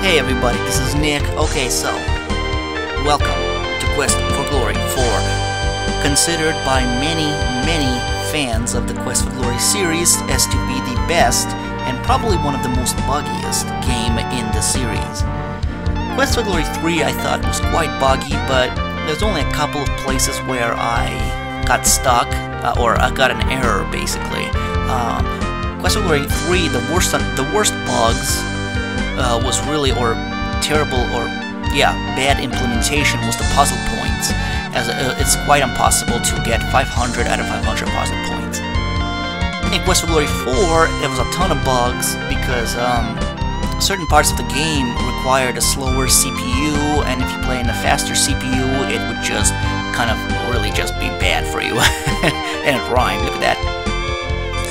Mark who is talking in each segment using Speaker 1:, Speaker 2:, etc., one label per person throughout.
Speaker 1: Hey everybody, this is Nick. Okay, so, welcome to Quest for Glory 4. Considered by many fans of the Quest for Glory series as to be the best and probably one of the most buggiest game in the series. Quest for Glory 3 I thought was quite buggy, but there's only a couple of places where I got stuck, or I got an error basically. Quest for Glory 3, the worst bugs was really, or terrible, or yeah, bad implementation was the puzzle points, as it's quite impossible to get 500 out of 500 puzzle points. In Quest for Glory 4, there was a ton of bugs because certain parts of the game required a slower CPU, and if you play in a faster CPU, it would just kind of really just be bad for you. And it rhymed, look at that.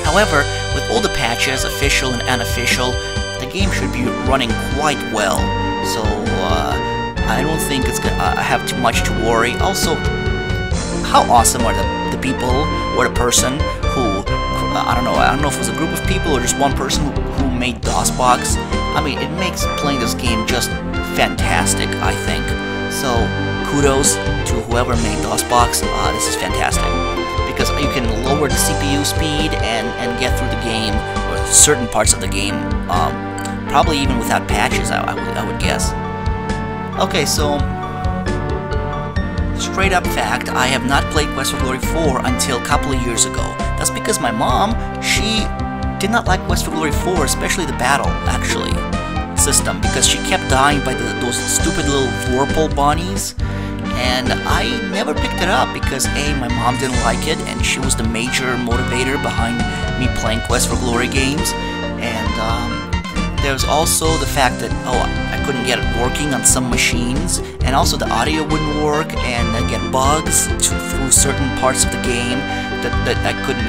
Speaker 1: However, with all the patches, official and unofficial, the game should be running quite well, so I don't think it's gonna have too much to worry. Also, how awesome are the people or the person who, I don't know if it was a group of people or just one person who made DOSBox. I mean, it makes playing this game just fantastic, I think. So, kudos to whoever made DOSBox. This is fantastic, because you can lower the CPU speed and get through the game, or certain parts of the game, probably even without patches, I would guess. Okay, so, straight up fact, I have not played Quest for Glory 4 until a couple of years ago. That's because my mom, she did not like Quest for Glory 4, especially the battle, actually, system, because she kept dying by those stupid little Vorpal bunnies, and I never picked it up because A, my mom didn't like it, and she was the major motivator behind me playing Quest for Glory games, and there's also the fact that, I couldn't get it working on some machines, and also the audio wouldn't work, and I get bugs through certain parts of the game that I couldn't,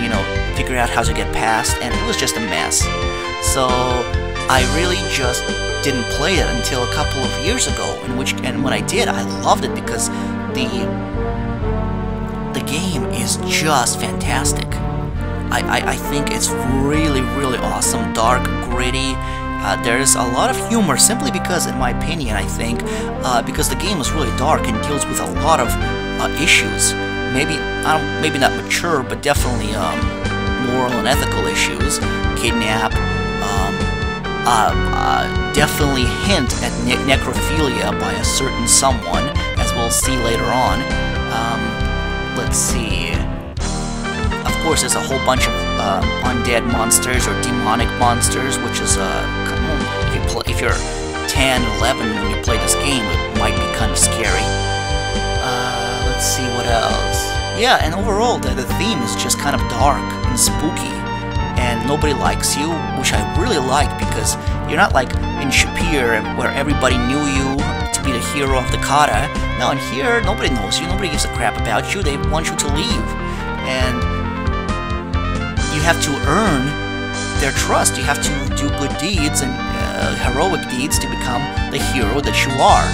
Speaker 1: figure out how to get past, and it was just a mess. So I really just didn't play it until a couple of years ago, and when I did, I loved it because the game is just fantastic. I think it's really awesome, dark, gritty. There's a lot of humor simply because, in my opinion, I think, because the game is really dark and deals with a lot of issues. Maybe not mature, but definitely moral and ethical issues. Kidnap. Definitely hint at necrophilia by a certain someone, as we'll see later on. Let's see. Of course, there's a whole bunch of undead monsters or demonic monsters, which is if you're 10, 11 when you play this game, it might be kind of scary. Let's see what else. Yeah, and overall, the theme is just kind of dark and spooky, and nobody likes you, which I really like, because you're not like in Shapir, where everybody knew you to be the hero of the kata. No, in here, nobody knows you, nobody gives a crap about you, they want you to leave. And you have to earn their trust, you have to do good deeds and heroic deeds to become the hero that you are.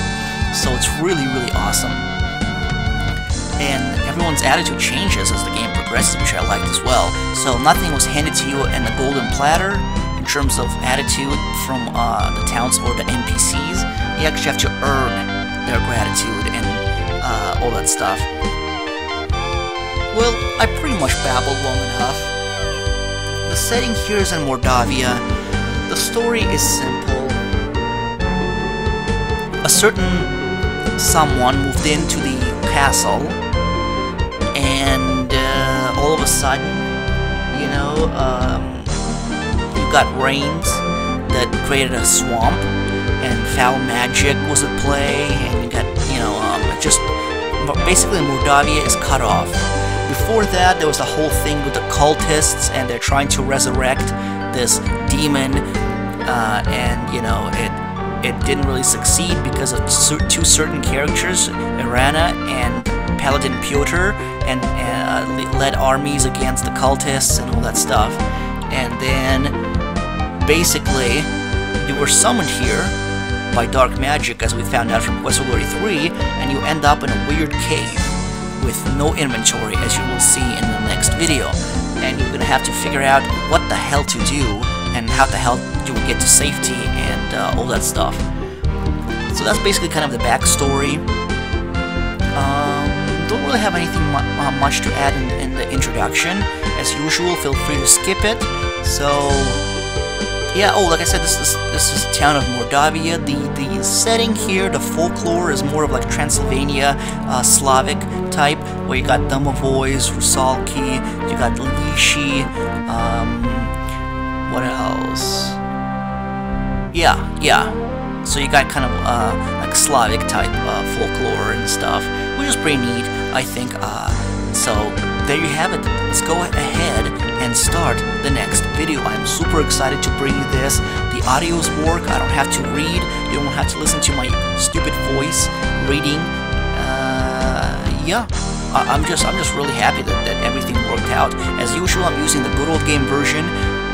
Speaker 1: So it's really awesome. And everyone's attitude changes as the game progresses, which I liked as well. So nothing was handed to you in the golden platter in terms of attitude from the towns or the NPCs. You actually have to earn their gratitude and all that stuff. Well, I pretty much babbled long enough. The setting here is in Mordavia. The story is simple. A certain someone moved into the castle, and all of a sudden, you got rains that created a swamp, and foul magic was at play, and you got, just basically Mordavia is cut off. Before that, there was the whole thing with the cultists, and they're trying to resurrect this demon, and it didn't really succeed because of two certain characters, Irana and Paladin Pyotr, and led armies against the cultists and all that stuff. And then, basically, you were summoned here by dark magic, as we found out from Quest for Glory 3, and you end up in a weird cave with no inventory, as you will see in the next video. And you're gonna have to figure out what the hell to do, and how the hell do we get to safety, and all that stuff. So that's basically kind of the backstory. Don't really have anything much to add in the introduction. As usual, feel free to skip it. So yeah, oh, like I said, this is the town of Mordavia. The setting here, the folklore, is more of like Transylvania, Slavic type, where you got Domovoys, Rusalki, you got Lishi, what else? Yeah. So you got kind of like Slavic type folklore and stuff, which is pretty neat, I think. So there you have it. Let's go ahead and start the next video. I'm super excited to bring you this. The audios work. I don't have to read. You don't have to listen to my stupid voice reading. Yeah, I'm just really happy that everything worked out. As usual, I'm using the good old game version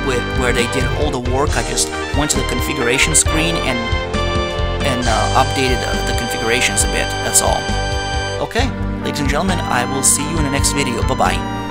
Speaker 1: where they did all the work. I just went to the configuration screen and updated the configurations a bit. That's all. Okay, ladies and gentlemen, I will see you in the next video. Bye-bye.